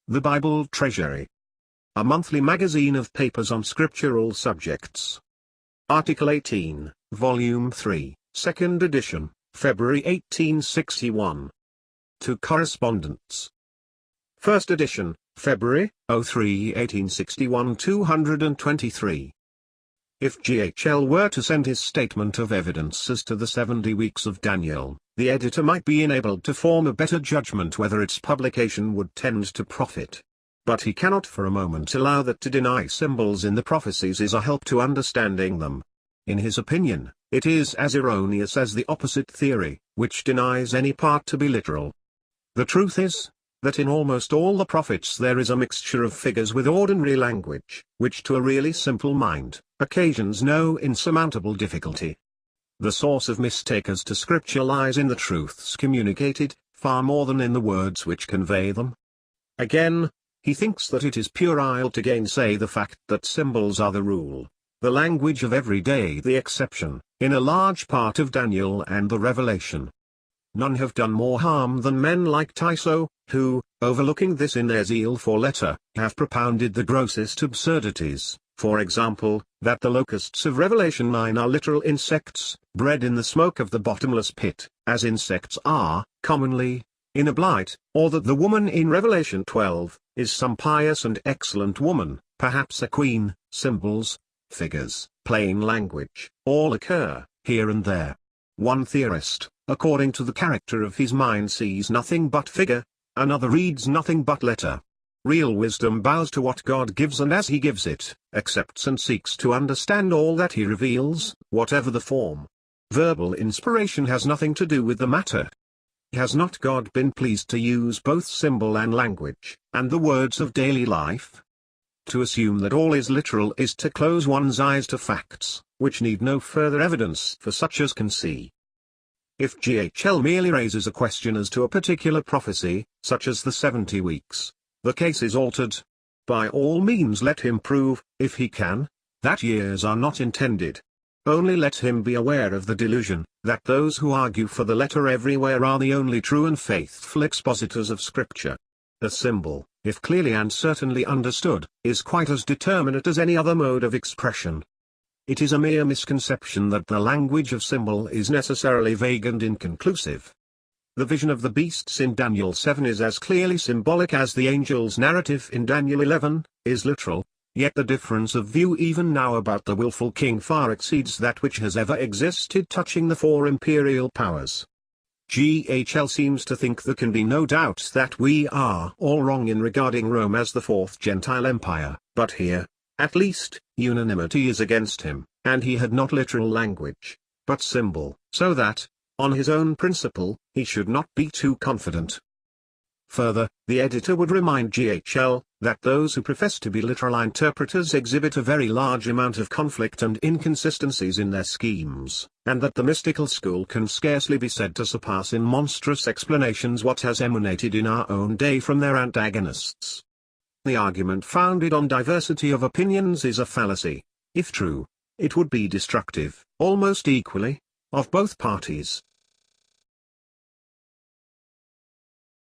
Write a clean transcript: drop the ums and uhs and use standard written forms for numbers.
The Bible Treasury. A monthly magazine of papers on scriptural subjects. Article 18, Volume 3, 2nd edition, February 1861. To Correspondents. First edition, February, 1861 223. If G.H.L. were to send his statement of evidence as to the 70 weeks of Daniel, the editor might be enabled to form a better judgment whether its publication would tend to profit. But he cannot for a moment allow that to deny symbols in the prophecies is a help to understanding them. In his opinion, it is as erroneous as the opposite theory, which denies any part to be literal. The truth is, that in almost all the prophets there is a mixture of figures with ordinary language, which to a really simple mind, occasions no insurmountable difficulty. The source of mistake as to Scripture lies in the truths communicated, far more than in the words which convey them. Again, he thinks that it is puerile to gainsay the fact that symbols are the rule, the language of every day the exception, in a large part of Daniel and the Revelation. None have done more harm than men like Tyso, who, overlooking this in their zeal for letter, have propounded the grossest absurdities, for example, that the locusts of Revelation 9 are literal insects, bred in the smoke of the bottomless pit, as insects are, commonly, in a blight, or that the woman in Revelation 12, is some pious and excellent woman, perhaps a queen. Symbols, figures, plain language, all occur, here and there. One theorist, according to the character of his mind, sees nothing but figure, another reads nothing but letter. Real wisdom bows to what God gives and as he gives it, accepts and seeks to understand all that he reveals, whatever the form. Verbal inspiration has nothing to do with the matter. Has not God been pleased to use both symbol and language, and the words of daily life? To assume that all is literal is to close one's eyes to facts, which need no further evidence for such as can see. If G.H.L. merely raises a question as to a particular prophecy, such as the 70 weeks, the case is altered. By all means let him prove, if he can, that years are not intended. Only let him be aware of the delusion, that those who argue for the letter everywhere are the only true and faithful expositors of Scripture. A symbol, if clearly and certainly understood, is quite as determinate as any other mode of expression. It is a mere misconception that the language of symbol is necessarily vague and inconclusive. The vision of the beasts in Daniel 7 is as clearly symbolic as the angel's narrative in Daniel 11 is literal, yet the difference of view even now about the willful king far exceeds that which has ever existed touching the four imperial powers. G.H.L. seems to think there can be no doubt that we are all wrong in regarding Rome as the fourth Gentile empire, but here, at least, unanimity is against him, and he had not literal language, but symbol, so that, on his own principle, he should not be too confident. Further, the editor would remind G.H.L. that those who profess to be literal interpreters exhibit a very large amount of conflict and inconsistencies in their schemes, and that the mystical school can scarcely be said to surpass in monstrous explanations what has emanated in our own day from their antagonists. The argument founded on diversity of opinions is a fallacy. If true, it would be destructive, almost equally, of both parties.